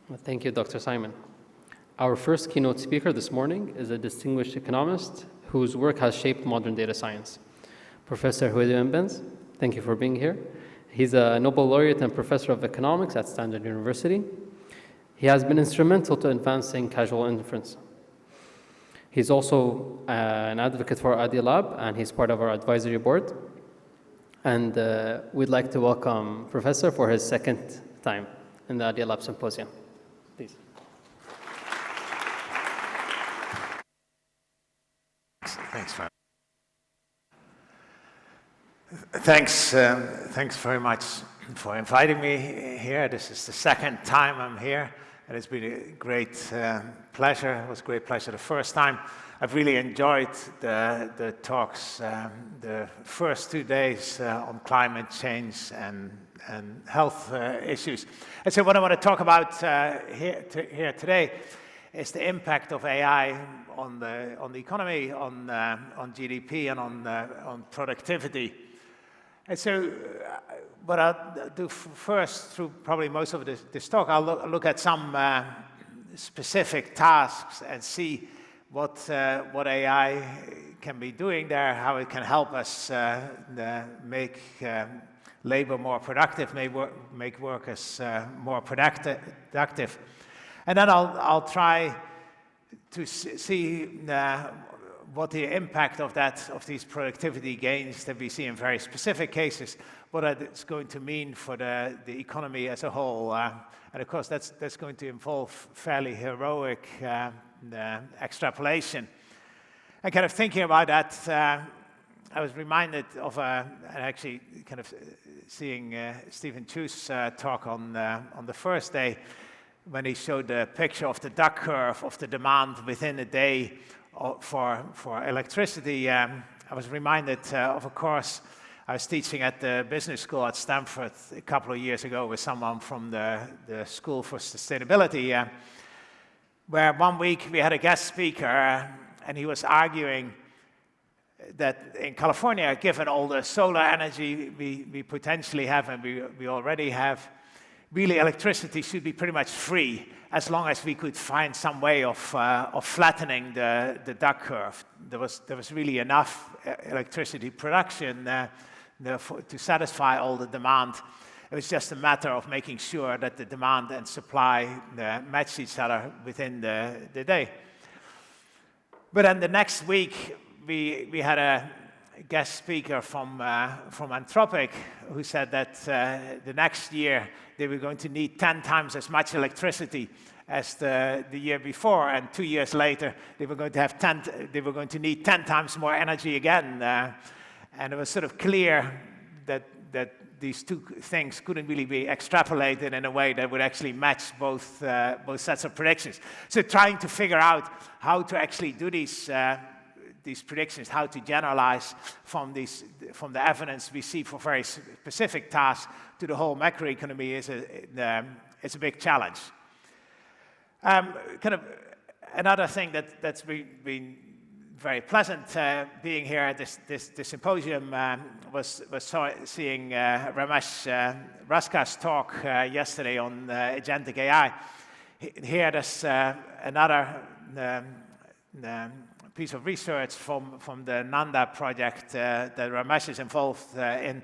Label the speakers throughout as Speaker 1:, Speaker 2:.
Speaker 1: Well, thank you, Dr. Simon. Our first keynote speaker this morning is a distinguished economist whose work has shaped modern data science. Professor Guido Imbens, thank you for being here. He's a Nobel laureate and professor of economics at Stanford University. He has been instrumental to advancing causal inference. He's also an advocate for ADIA Lab, and he's part of our advisory board. And we'd like to welcome Professor for his second time in the ADIA Lab Symposium. Please.
Speaker 2: Thanks very much for inviting me here. This is the second time I'm here, and it's been a great pleasure. It was a great pleasure the first time. I've really enjoyed the talks, the first 2 days on climate change and health issues. And so what I want to talk about here today is the impact of AI on the economy, on GDP, and on productivity. And so what I'll do first, through probably most of this talk, I'll look at some specific tasks and see what AI can be doing there, how it can help us make labor more productive, make workers more productive. And then I'll try to see what the impact of these productivity gains that we see in very specific cases, what it's going to mean for the economy as a whole. And of course, that's going to involve fairly heroic extrapolation. And kind of thinking about that, I was reminded of actually kind of seeing Stephen Chu's talk on the first day, when he showed the picture of the duck curve of the demand within a day for electricity. I was reminded of a course I was teaching at the business school at Stanford a couple of years ago with someone from the School for Sustainability, where one week we had a guest speaker, and he was arguing that in California, given all the solar energy we potentially have and we already have, really electricity should be pretty much free, as long as we could find some way of flattening the duck curve. There was really enough electricity production to satisfy all the demand. It was just a matter of making sure that the demand and supply match each other within the day. But then the next week, we had a guest speaker from Anthropic who said that the next year they were going to need 10 times as much electricity as the year before, and 2 years later they were going to need 10 times more energy again, and it was sort of clear that these two things couldn't really be extrapolated in a way that would actually match both sets of predictions. So trying to figure out how to actually do these predictions, how to generalize from the evidence we see for very specific tasks to the whole macroeconomy is a big challenge. Kind of another thing that's been very pleasant being here at this symposium was seeing Ramesh Raska's talk yesterday on agentic AI. Here there's another piece of research from the Nanda project that Ramesh is involved in,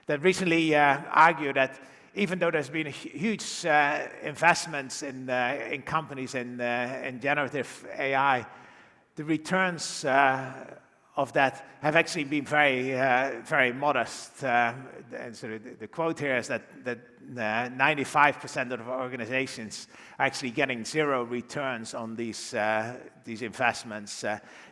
Speaker 2: that recently argued that even though there's been huge investments in companies in generative AI, the returns of that have actually been very modest. And so the quote here is that 95% of organizations are actually getting zero returns on these investments.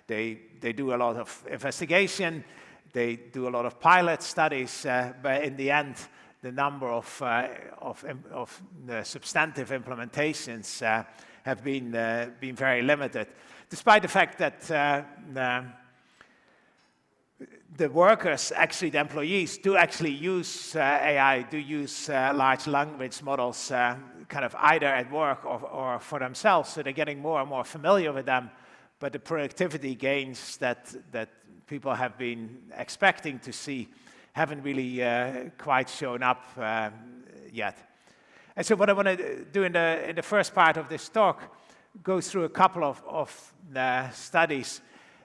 Speaker 2: They do a lot of investigation, they do a lot of pilot studies, but in the end, the number of the substantive implementations have been very limited, despite the fact that the workers, actually the employees, do actually use AI, do use large language models kind of either at work or for themselves, so they're getting more and more familiar with them, but the productivity gains that people have been expecting to see haven't really quite shown up yet. And so what I want to do in the first part of this talk, go through a couple of studies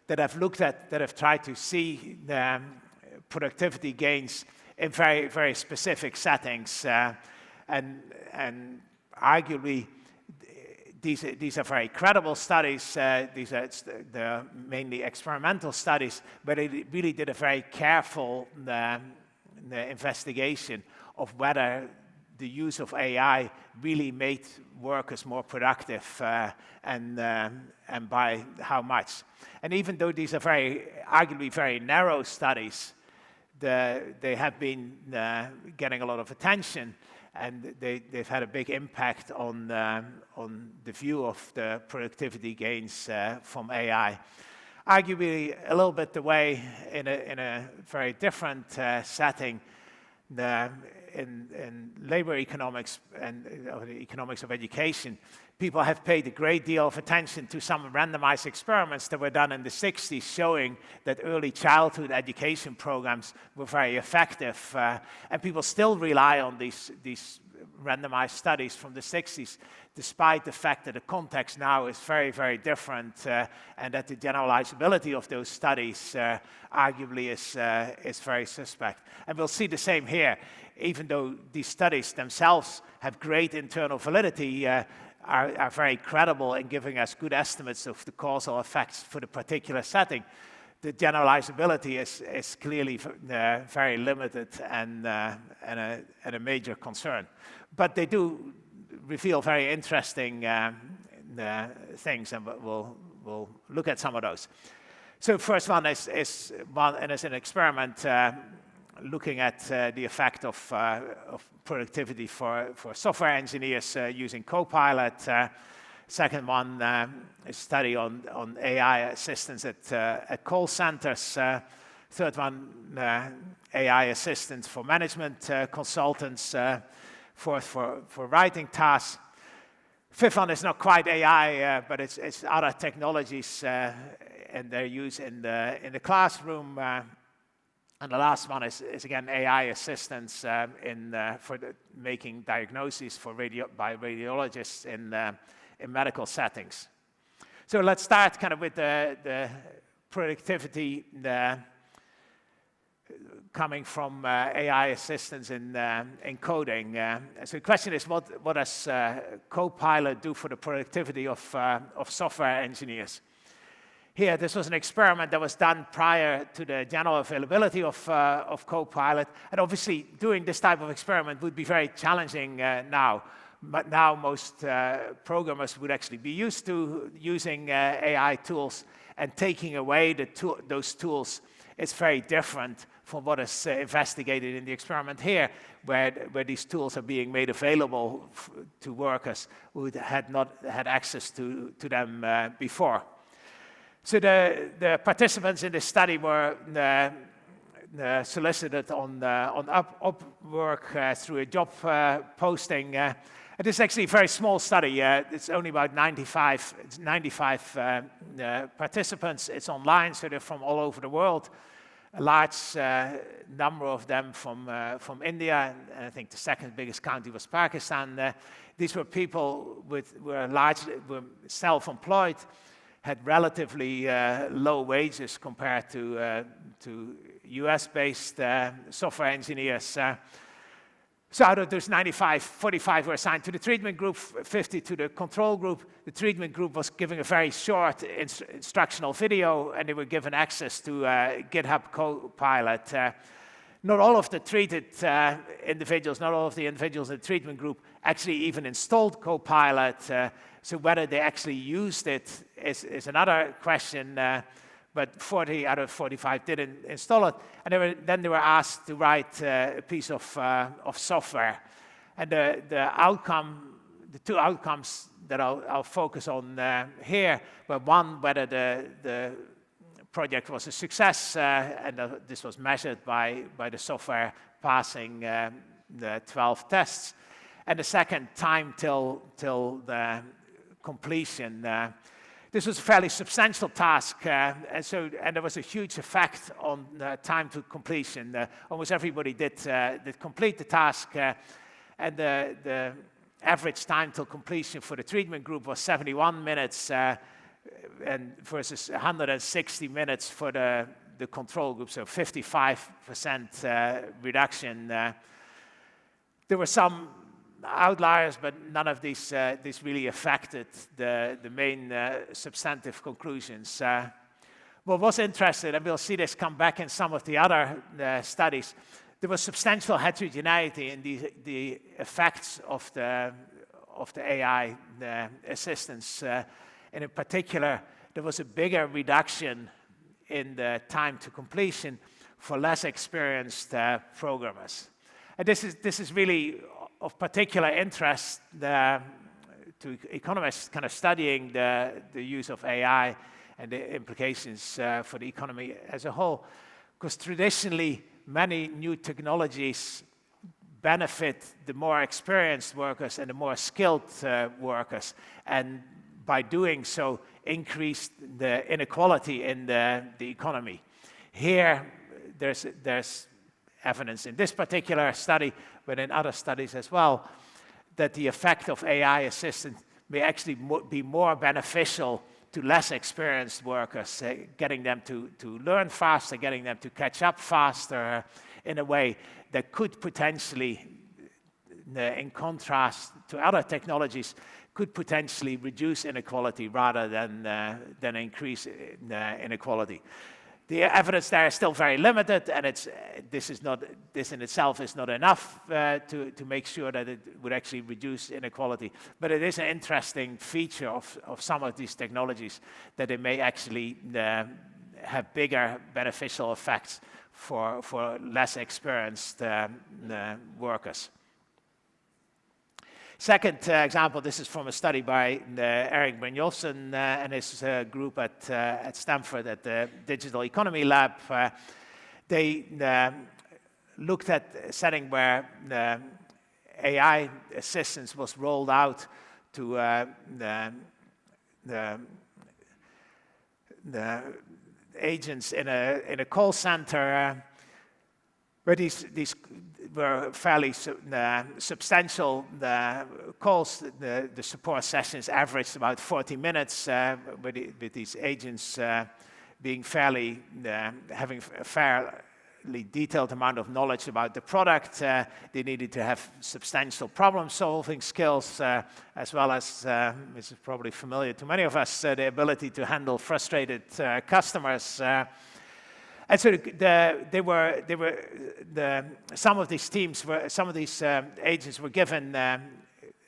Speaker 2: that I've looked at, that have tried to see the productivity gains in very, very specific settings. And arguably, these are very credible studies. They're mainly experimental studies, but they really did a very careful investigation of whether the use of AI really made workers more productive, and by how much. And even though these are arguably very narrow studies, they have been getting a lot of attention, and they've had a big impact on the view of the productivity gains from AI. Arguably a little bit the way in a very different setting, in labor economics and the economics of education, people have paid a great deal of attention to some randomized experiments that were done in the 60s showing that early childhood education programs were very effective. And people still rely on these randomized studies from the 60s, despite the fact that the context now is very, very different, and that the generalizability of those studies arguably is very suspect. And we'll see the same here. Even though these studies themselves have great internal validity, are very credible in giving us good estimates of the causal effects for the particular setting, the generalizability is clearly very limited and a major concern. But they do reveal very interesting things, and we'll look at some of those. So first one is an experiment looking at the effect of productivity for software engineers using Copilot. Second one, a study on AI assistants at call centers. Third one, AI assistants for management consultants. Fourth, for writing tasks. Fifth one is not quite AI, but it's other technologies and their use in the classroom. And the last one is again AI assistants for making diagnoses by radiologists in medical settings. So let's start kind of with the productivity coming from AI assistants in coding. So the question is, what does Copilot do for the productivity of software engineers? Here, this was an experiment that was done prior to the general availability of Copilot. And obviously, doing this type of experiment would be very challenging now. But now most programmers would actually be used to using AI tools, and taking away those tools is very different from what is investigated in the experiment here, where these tools are being made available to workers who had not had access to them before. So the participants in this study were solicited on Upwork through a job posting. It is actually a very small study. It's only about 95 participants. It's online, so they're from all over the world. A large number of them from India, and I think the second biggest country was Pakistan. These were people were self-employed, had relatively low wages compared to US-based software engineers. So out of those 95, 45 were assigned to the treatment group, 50 to the control group. The treatment group was given a very short instructional video, and they were given access to GitHub Copilot. Not all of the treated individuals, not all of the individuals in the treatment group actually even installed Copilot. So whether they actually used it is another question. But 40 out of 45 didn't install it. And then they were asked to write a piece of software. And the two outcomes that I'll focus on here were one, whether the project was a success, and this was measured by the software passing the 12 tests. And the second, time till the completion. This was a fairly substantial task, and there was a huge effect on time to completion. Almost everybody did complete the task, and the average time till completion for the treatment group was 71 minutes and versus 160 minutes for the control group, so 55% reduction. There were some outliers, but none of these really affected the main substantive conclusions. What was interesting, and we'll see this come back in some of the other studies, there was substantial heterogeneity in the effects of the AI assistance. And in particular, there was a bigger reduction in the time to completion for less experienced programmers. And this is really of particular interest to economists kind of studying the use of AI and the implications for the economy as a whole, because traditionally many new technologies benefit the more experienced workers and the more skilled workers, and by doing so increase the inequality in the economy. Here there's evidence in this particular study, but in other studies as well, that the effect of AI assistance may actually be more beneficial to less experienced workers, getting them to learn faster, getting them to catch up faster in a way that could potentially, in contrast to other technologies, could potentially reduce inequality rather than increase inequality. The evidence there is still very limited, and this in itself is not enough to make sure that it would actually reduce inequality. But it is an interesting feature of some of these technologies that it may actually have bigger beneficial effects for less experienced workers. Second example, this is from a study by Erik Brynjolfsson and his group at Stanford at the Digital Economy Lab. They looked at a setting where AI assistance was rolled out to the agents in a call center, where these were fairly substantial calls. The support sessions averaged about 40 minutes, with these agents being having a fairly detailed amount of knowledge about the product. They needed to have substantial problem-solving skills, as well as, this is probably familiar to many of us, the ability to handle frustrated customers. And so some of these agents were given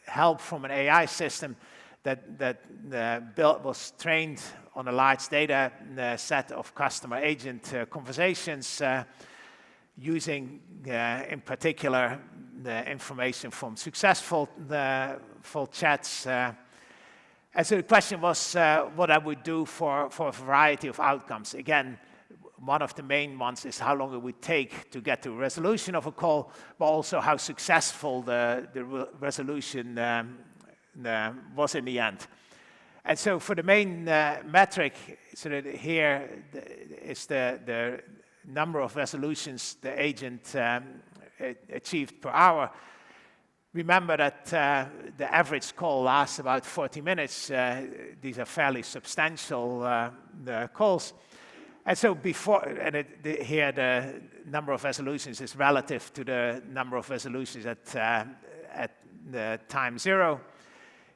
Speaker 2: help from an AI system that was trained on a large data set of customer agent conversations, using in particular the information from successful chats. And so the question was what I would do for a variety of outcomes. Again, one of the main ones is how long it would take to get to a resolution of a call, but also how successful the resolution was in the end. And so for the main metric, so that here is the number of resolutions the agent achieved per hour. Remember that the average call lasts about 40 minutes. These are fairly substantial calls. And so here the number of resolutions is relative to the number of resolutions at the time zero.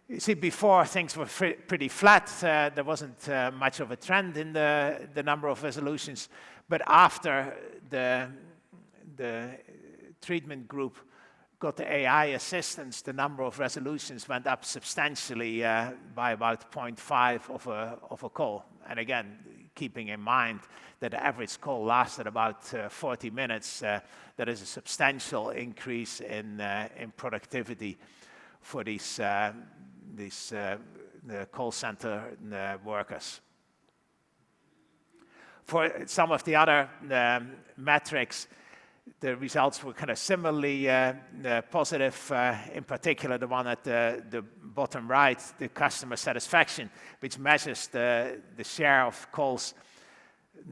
Speaker 2: You see, before things were pretty flat. There wasn't much of a trend in the number of resolutions. But after the treatment group got the AI assistance, the number of resolutions went up substantially by about 0.5 of a call. And again, keeping in mind that the average call lasted about 40 minutes, that is a substantial increase in productivity for these call center workers. For some of the other metrics, the results were kind of similarly positive, in particular the one at the bottom right, the customer satisfaction, which measures the share of calls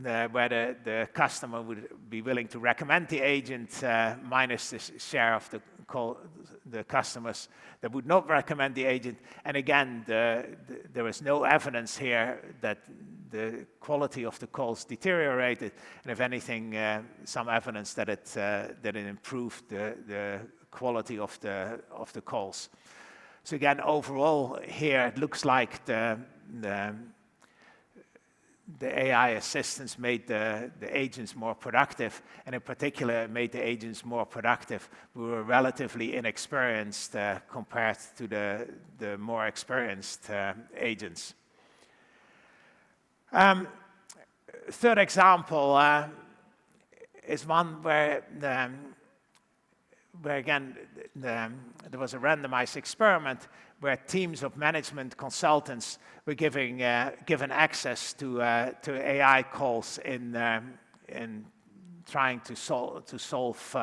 Speaker 2: where the customer would be willing to recommend the agent minus the share of the the customers that would not recommend the agent. And again, there is no evidence here that the quality of the calls deteriorated, and if anything, some evidence that it improved the quality of the calls. So again, overall here, it looks like the AI assistants made the agents more productive, and in particular made the agents more productive who were relatively inexperienced compared to the more experienced agents. Third example is one where again there was a randomized experiment where teams of management consultants were given access to AI calls in trying to solve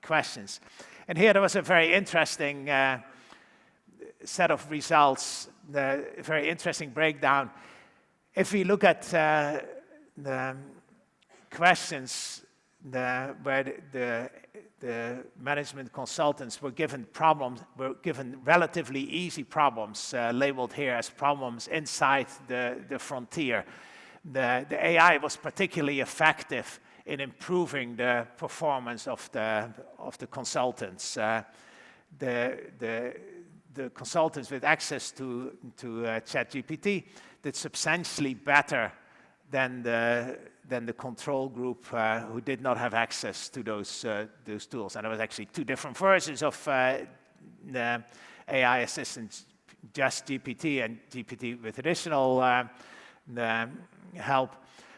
Speaker 2: questions. And here there was a very interesting set of results, a very interesting breakdown. If we look at the questions where the management consultants were given relatively easy problems, labeled here as problems inside the frontier. The AI was particularly effective in improving the performance of the consultants. The consultants with access to ChatGPT did substantially better than the control group who did not have access to those tools. And there was actually two different versions of the AI assistants, just GPT and GPT with additional help.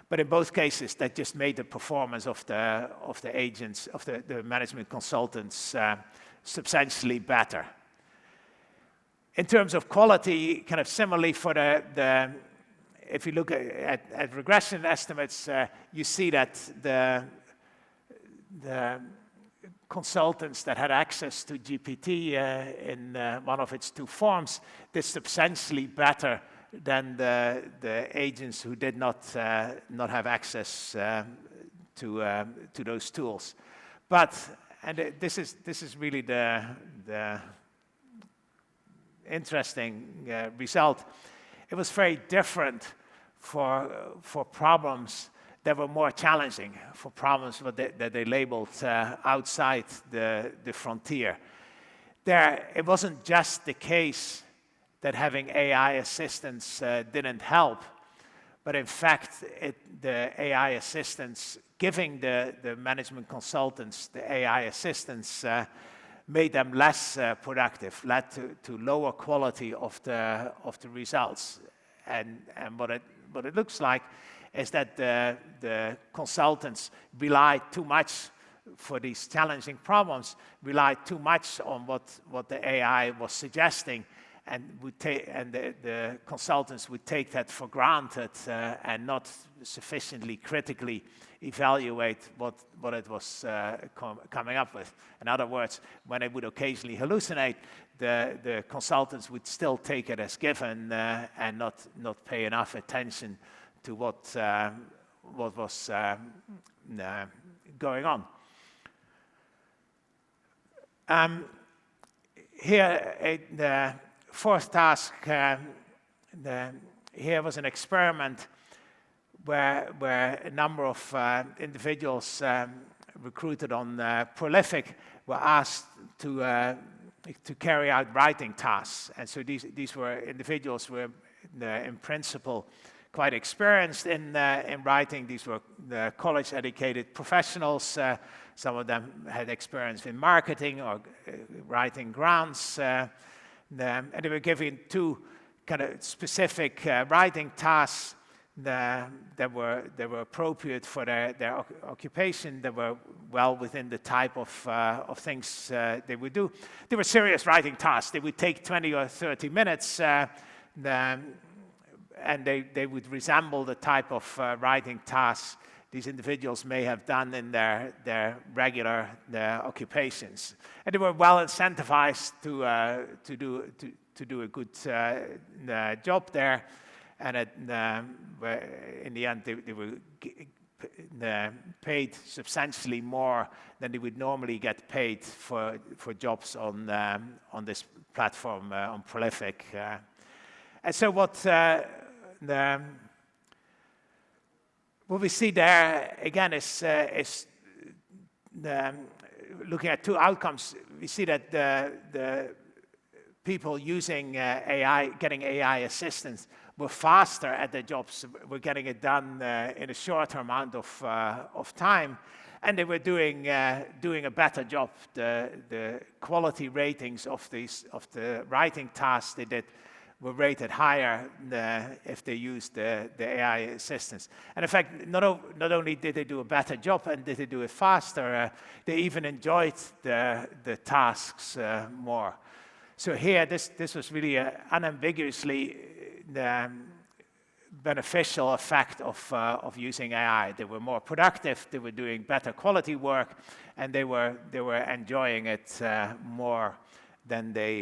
Speaker 2: But in both cases, that just made the performance of the agents, of the management consultants, substantially better. In terms of quality, kind of similarly for if you look at regression estimates, you see that the consultants that had access to GPT in one of its two forms did substantially better than the agents who did not have access to those tools. But, and this is really the interesting result, it was very different for problems that were more challenging, for problems that they labeled outside the frontier. It wasn't just the case that having AI assistants didn't help, but in fact, the AI assistants, giving the management consultants the AI assistants, made them less productive, led to lower quality of the results. And what it looks like is that the consultants relied too much for these challenging problems, relied too much on what the AI was suggesting, and the consultants would take that for granted and not sufficiently critically evaluate what it was coming up with. In other words, when it would occasionally hallucinate, the consultants would still take it as given and not pay enough attention to what was going on. Here, the fourth task, here was an experiment where a number of individuals recruited on Prolific were asked to carry out writing tasks. And so these were individuals who were, in principle, quite experienced in writing. These were college-educated professionals. Some of them had experience in marketing or writing grants. And they were given two kind of specific writing tasks that were appropriate for their occupation, that were well within the type of things they would do. They were serious writing tasks. They would take 20 or 30 minutes, and they would resemble the type of writing tasks these individuals may have done in their regular occupations. And they were well incentivized to do a good job there. And in the end, they were paid substantially more than they would normally get paid for jobs on this platform, on Prolific. And so what we see there, again, is looking at two outcomes. We see that the people using AI, getting AI assistance, were faster at their jobs, were getting it done in a shorter amount of time, and they were doing a better job. The quality ratings of the writing tasks they did were rated higher if they used the AI assistance. And in fact, not only did they do a better job and did they do it faster, they even enjoyed the tasks more. So here, this was really an unambiguously beneficial effect of using AI. They were more productive, they were doing better quality work, and they were enjoying it more than the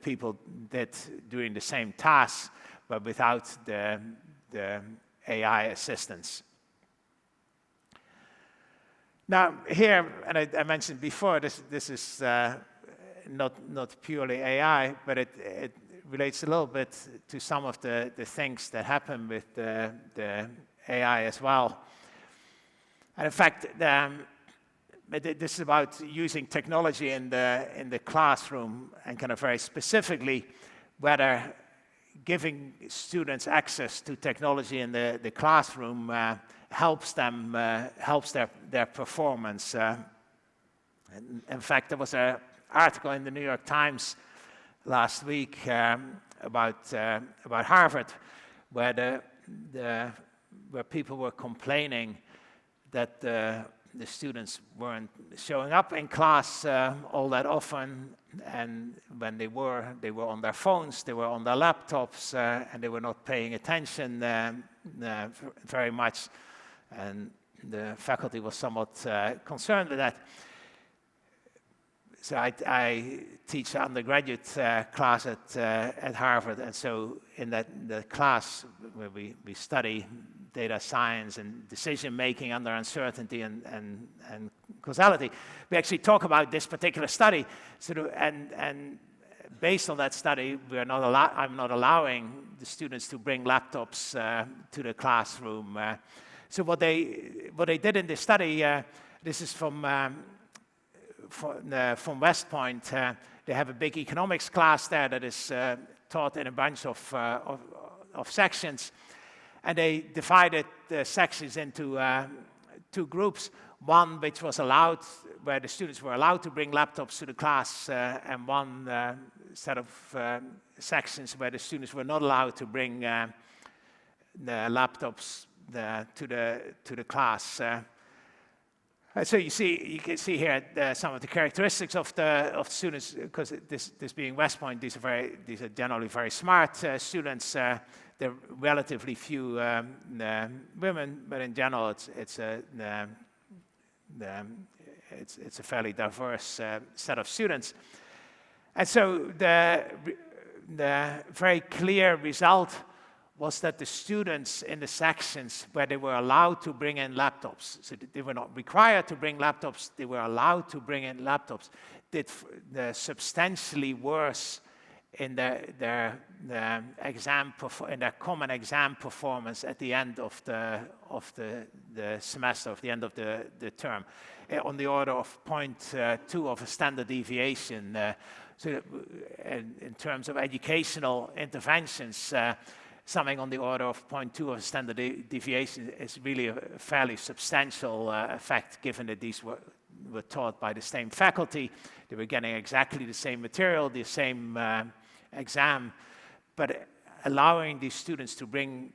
Speaker 2: people did doing the same tasks, but without the AI assistance. Now here, and I mentioned before, this is not purely AI, but it relates a little bit to some of the things that happen with the AI as well. And in fact, this is about using technology in the classroom, and kind of very specifically whether giving students access to technology in the classroom helps their performance. In fact, there was an article in the New York Times last week about Harvard, where people were complaining that the students weren't showing up in class all that often, and when they were on their phones, they were on their laptops, and they were not paying attention very much, and the faculty was somewhat concerned with that. So I teach an undergraduate class at Harvard, and so in the class where we study data science and decision making under uncertainty and causality, we actually talk about this particular study. And based on that study, I'm not allowing the students to bring laptops to the classroom. So what they did in this study, this is from West Point. They have a big economics class there that is taught in a bunch of sections, and they divided the sections into two groups. One which was allowed, where the students were allowed to bring laptops to the class, and one set of sections where the students were not allowed to bring the laptops to the class. So you can see here some of the characteristics of the students, because this being West Point, these are generally very smart students. There are relatively few women, but in general, it's a fairly diverse set of students. And so the very clear result was that the students in the sections where they were allowed to bring in laptops, so they were not required to bring laptops, they were allowed to bring in laptops, did substantially worse in their common exam performance at the end of the semester, of the end of the term, on the order of 0.2 of a standard deviation. So in terms of educational interventions, something on the order of 0.2 of a standard deviation is really a fairly substantial effect, given that these were taught by the same faculty. They were getting exactly the same material, the same exam, but allowing these students to bring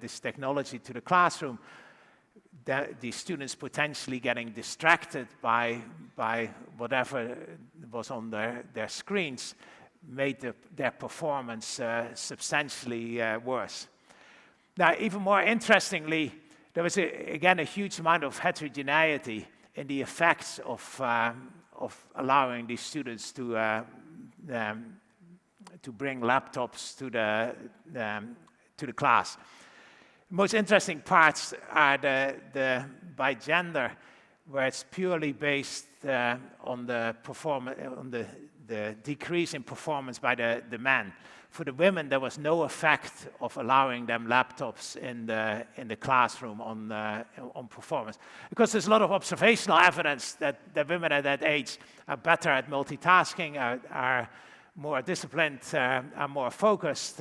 Speaker 2: this technology to the classroom, the students potentially getting distracted by whatever was on their screens, made their performance substantially worse. Now, even more interestingly, there was again a huge amount of heterogeneity in the effects of allowing these students to bring laptops to the class. most interesting parts are the by gender, where it's purely based on the decrease in performance by the men. For the women, there was no effect of allowing them laptops in the classroom on performance, because there's a lot of observational evidence that women at that age are better at multitasking, are more disciplined, are more focused.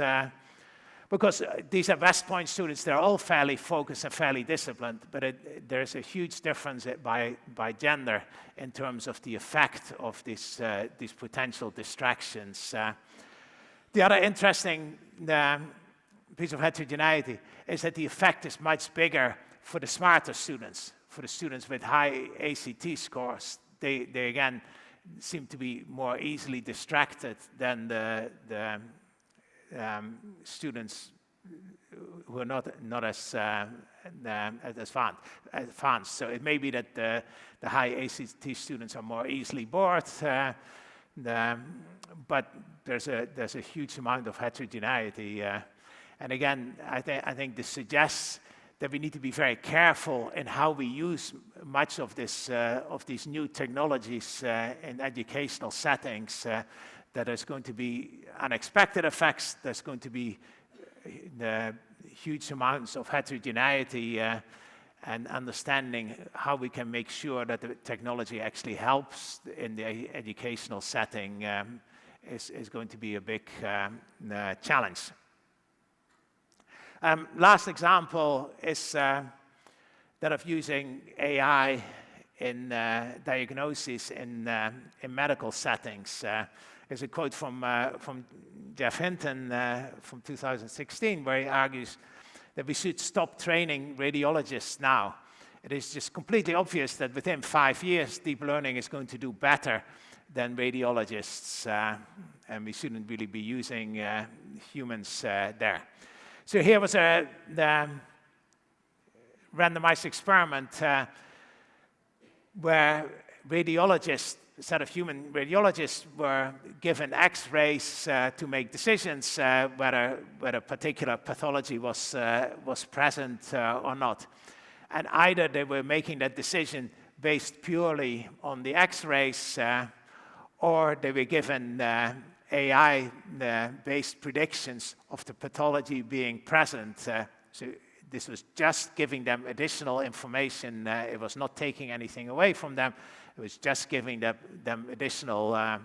Speaker 2: Because these are West Point students, they're all fairly focused and fairly disciplined, but there's a huge difference by gender in terms of the effect of these potential distractions. The other interesting piece of heterogeneity is that the effect is much bigger for the smarter students, for the students with high ACT scores. They again seem to be more easily distracted than the students who are not as advanced. So it may be that the high ACT students are more easily bored, but there's a huge amount of heterogeneity. And again, I think this suggests that we need to be very careful in how we use much of these new technologies in educational settings. That there's going to be unexpected effects, there's going to be huge amounts of heterogeneity, and understanding how we can make sure that the technology actually helps in the educational setting is going to be a big challenge. Last example is that of using AI in diagnosis in medical settings. There's a quote from Jeff Hinton from 2016, where he argues that we should stop training radiologists now. It is just completely obvious that within 5 years, deep learning is going to do better than radiologists, and we shouldn't really be using humans there. So here was a randomized experiment where radiologists, a set of human radiologists, were given X-rays to make decisions whether a particular pathology was present or not. And either they were making that decision based purely on the X-rays, or they were given AI-based predictions of the pathology being present. So this was just giving them additional information. It was not taking anything away from them. It was just giving them additional,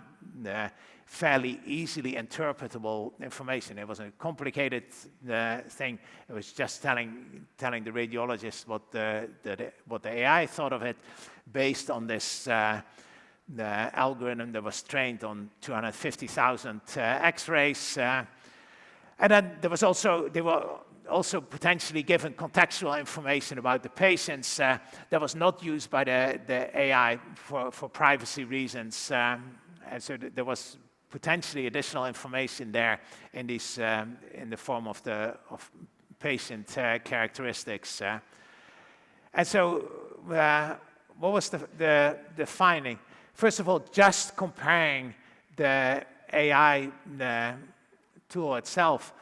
Speaker 2: fairly easily interpretable information. It wasn't a complicated thing. It was just telling the radiologist what the AI thought of it, based on this the algorithm that was trained on 250,000 X-rays. And then they were also potentially given contextual information about the patients that was not used by the AI for privacy reasons. And so there was potentially additional information there in these in the form of patient characteristics. And so what was the finding? First of all, just comparing the AI tool itself,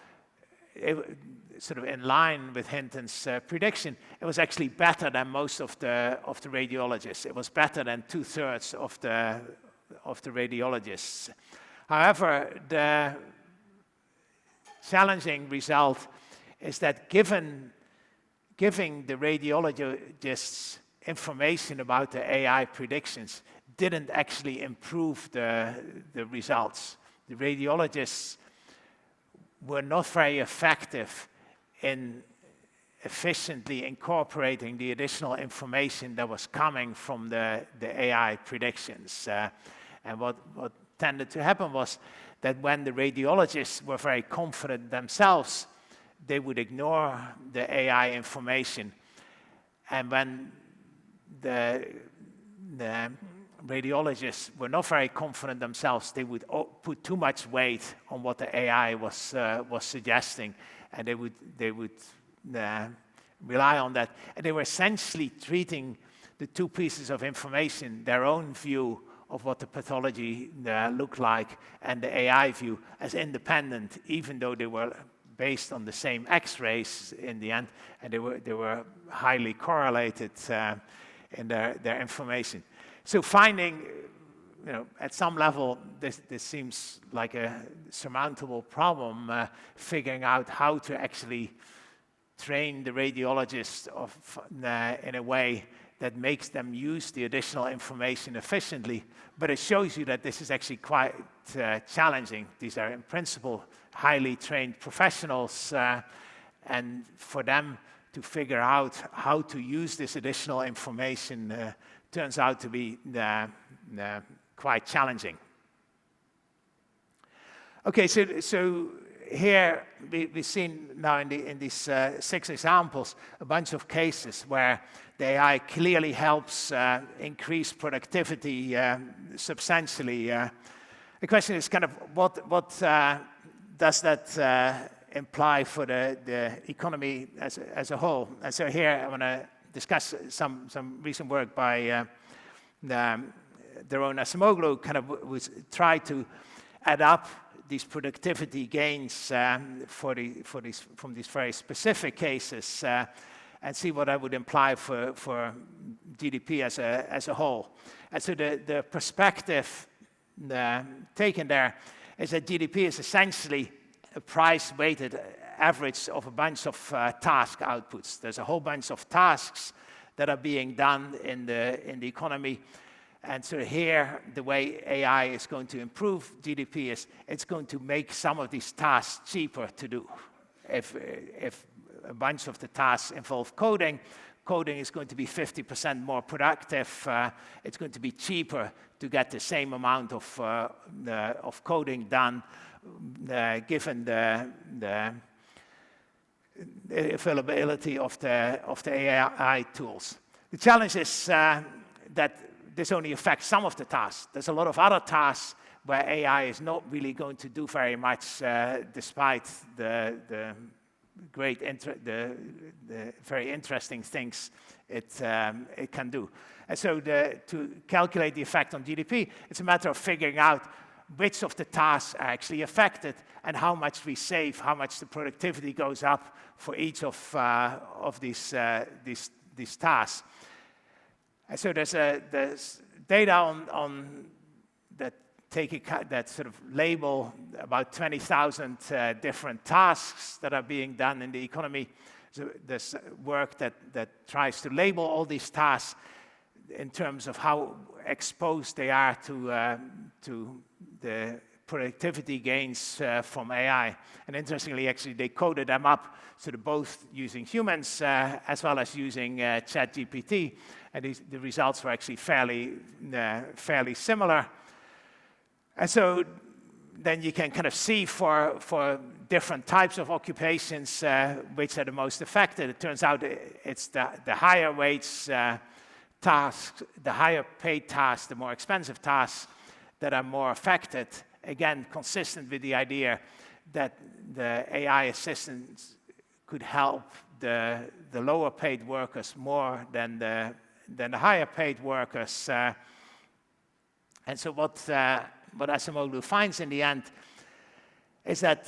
Speaker 2: sort of in line with Hinton's prediction, it was actually better than most of the radiologists. It was better than 2/3 of the radiologists. However, the challenging result is that giving the radiologists information about the AI predictions didn't actually improve the results. The radiologists were not very effective in efficiently incorporating the additional information that was coming from the AI predictions. And what tended to happen was that when the radiologists were very confident themselves, they would ignore the AI information. And when the radiologists were not very confident themselves, they would put too much weight on what the AI was suggesting, and they would rely on that. And they were essentially treating the two pieces of information, their own view of what the pathology looked like and the AI view, as independent, even though they were based on the same X-rays in the end, and they were highly correlated in their information. So finding, at some level, this seems like a surmountable problem, figuring out how to actually train the radiologists in a way that makes them use the additional information efficiently. But it shows you that this is actually quite challenging. These are, in principle, highly trained professionals, and for them to figure out how to use this additional information turns out to be quite challenging. Okay, so here we've seen now in these 6 examples a bunch of cases where the AI clearly helps increase productivity substantially. The question is kind of what does that imply for the economy as a whole? And so here I want to discuss some recent work by Daron Acemoglu, kind of was try to add up these productivity gains from these very specific cases and see what that would imply for GDP as a whole. And so the perspective taken there is that GDP is essentially a price-weighted average of a bunch of task outputs. There's a whole bunch of tasks that are being done in the economy. And so here, the way AI is going to improve GDP is it's going to make some of these tasks cheaper to do. If a bunch of the tasks involve coding is going to be 50% more productive. It's going to be cheaper to get the same amount of coding done, given the availability of the AI tools. The challenge is that this only affects some of the tasks. There's a lot of other tasks where AI is not really going to do very much, despite the very interesting things it can do. And so to calculate the effect on GDP, it's a matter of figuring out which of the tasks are actually affected and how much we save, how much the productivity goes up for each of these tasks. And so there's data on that sort of label about 20,000 different tasks that are being done in the economy. So there's work that tries to label all these tasks in terms of how exposed they are to the productivity gains from AI. And interestingly, actually, they coded them up sort of both using humans as well as using ChatGPT. And the results were actually fairly similar. And so then you can kind of see for different types of occupations which are the most affected. It turns out it's the higher wage tasks, the higher paid tasks, the more expensive tasks that are more affected. Again, consistent with the idea that the AI assistants could help the lower paid workers more than the higher paid workers. And so what Acemoglu finds in the end is that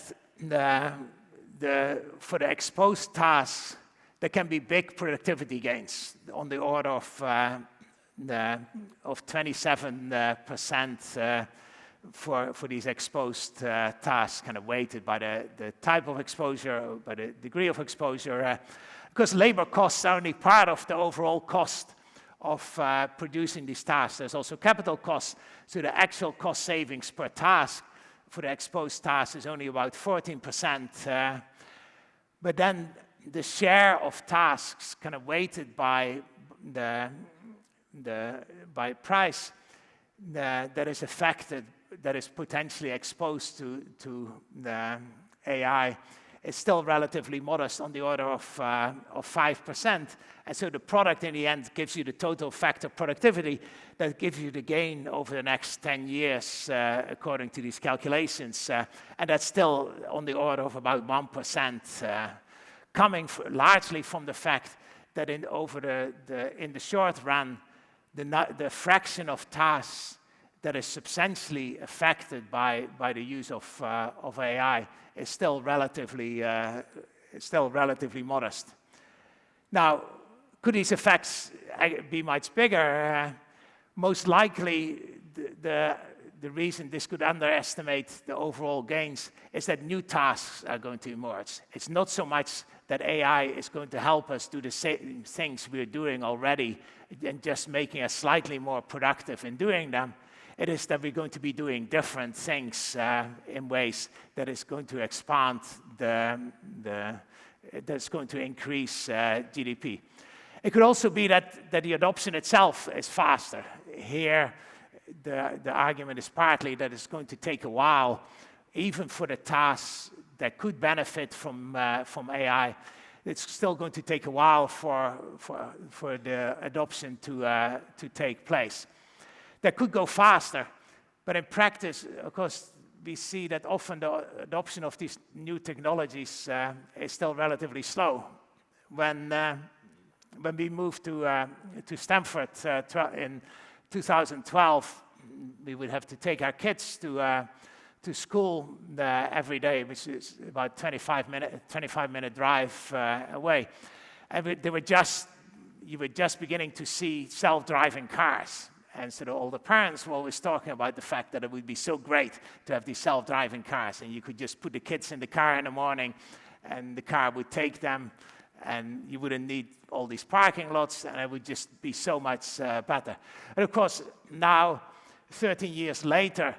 Speaker 2: for the exposed tasks, there can be big productivity gains on the order of 27% for these exposed tasks, kind of weighted by the type of exposure, by the degree of exposure. Because labor costs are only part of the overall cost of producing these tasks. There's also capital costs, so the actual cost savings per task for the exposed tasks is only about 14%. But then the share of tasks kind of weighted by by price that is affected, that is potentially exposed to the AI, is still relatively modest, on the order of 5%. And so the product in the end gives you the total factor productivity that gives you the gain over the next 10 years, according to these calculations. And that's still on the order of about 1%, coming largely from the fact that in the short run, the fraction of tasks that is substantially affected by the use of AI is still relatively modest. Now, could these effects be much bigger? Most likely, the reason this could underestimate the overall gains is that new tasks are going to emerge. It's not so much that AI is going to help us do the same things we're doing already and just making us slightly more productive in doing them. It is that we're going to be doing different things in ways that is going to expand that's going to increase GDP. It could also be that the adoption itself is faster. Here, the argument is partly that it's going to take a while, even for the tasks that could benefit from AI. It's still going to take a while for the adoption to take place. That could go faster, but in practice, of course, we see that often the adoption of these new technologies is still relatively slow. When we moved to Stanford in 2012, we would have to take our kids to school every day, which is about 25-minute drive away. And you were just beginning to see self-driving cars. And so all the parents were always talking about the fact that it would be so great to have these self-driving cars, and you could just put the kids in the car in the morning, and the car would take them, and you wouldn't need all these parking lots, and it would just be so much better. And of course, now, 13 years later,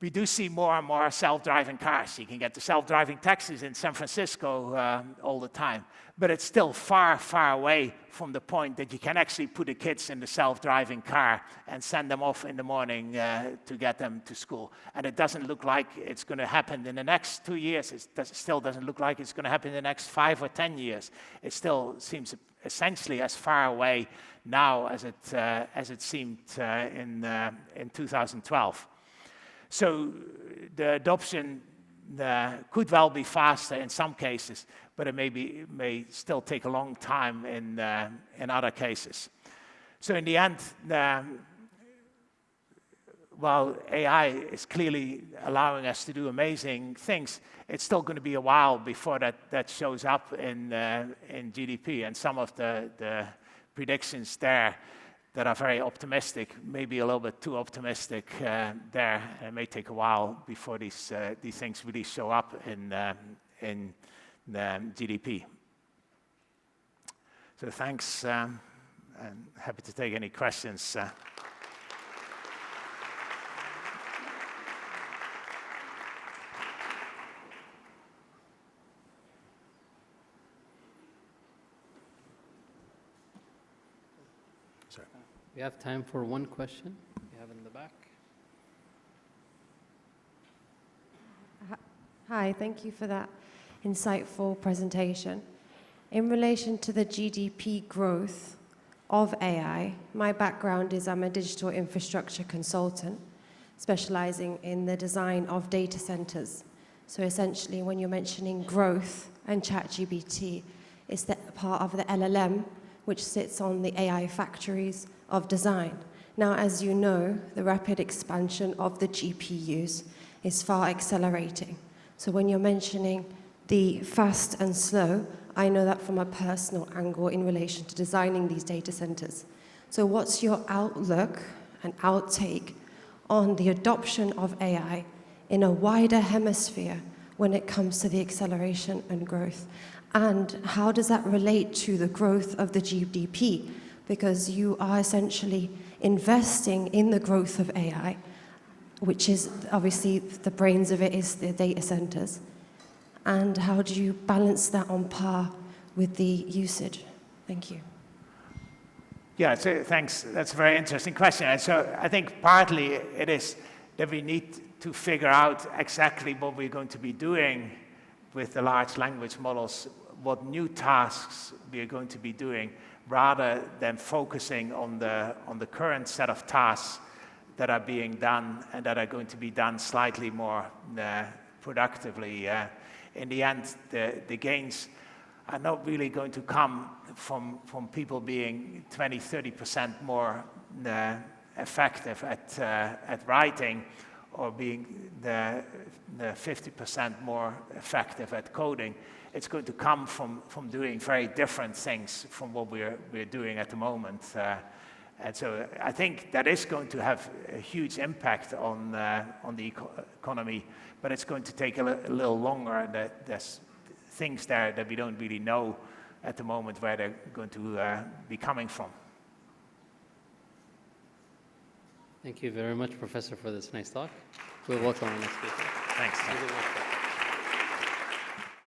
Speaker 2: we do see more and more self-driving cars. You can get the self-driving taxis in San Francisco all the time. But it's still far, far away from the point that you can actually put the kids in the self-driving car and send them off in the morning to get them to school. And it doesn't look like it's going to happen in the next 2 years. It still doesn't look like it's going to happen in the next 5 or 10 years. It still seems essentially as far away now as it seemed in 2012. So the adoption could well be faster in some cases, but it may still take a long time in other cases. So in the end, while AI is clearly allowing us to do amazing things, it's still going to be a while before that shows up in GDP. And some of the predictions there that are very optimistic, maybe a little bit too optimistic there. It may take a while before these things really show up in GDP. So thanks, and happy to take any questions.
Speaker 1: We have time for one question. We have in the back.
Speaker 3: Hi, thank you for that insightful presentation. In relation to the GDP growth of AI, my background is I'm a digital infrastructure consultant specializing in the design of data centers. So essentially, when you're mentioning growth and ChatGPT, it's the part of the LLM which sits on the AI factories of design. Now, as you know, the rapid expansion of the GPUs is far accelerating. So when you're mentioning the fast and slow, I know that from a personal angle in relation to designing these data centers. So what's your outlook and outtake on the adoption of AI in a wider hemisphere when it comes to the acceleration and growth? And how does that relate to the growth of the GDP? Because you are essentially investing in the growth of AI, which is obviously the brains of it is the data centers. And how do you balance that on par with the usage? Thank you.
Speaker 2: Yeah, so thanks. That's a very interesting question. And so I think partly it is that we need to figure out exactly what we're going to be doing with the large language models, what new tasks we are going to be doing, rather than focusing on the current set of tasks that are being done and that are going to be done slightly more productively. In the end, the gains are not really going to come from people being 20-30% more effective at writing, or being the 50% more effective at coding. It's going to come from doing very different things from what we're doing at the moment. And so I think that is going to have a huge impact on the economy, but it's going to take a little longer. There's things there that we don't really know at the moment where they're going to be coming from.
Speaker 1: Thank you very much, Professor, for this nice talk. We'll welcome our next speaker.
Speaker 2: Thanks.
Speaker 1: Thank you very much.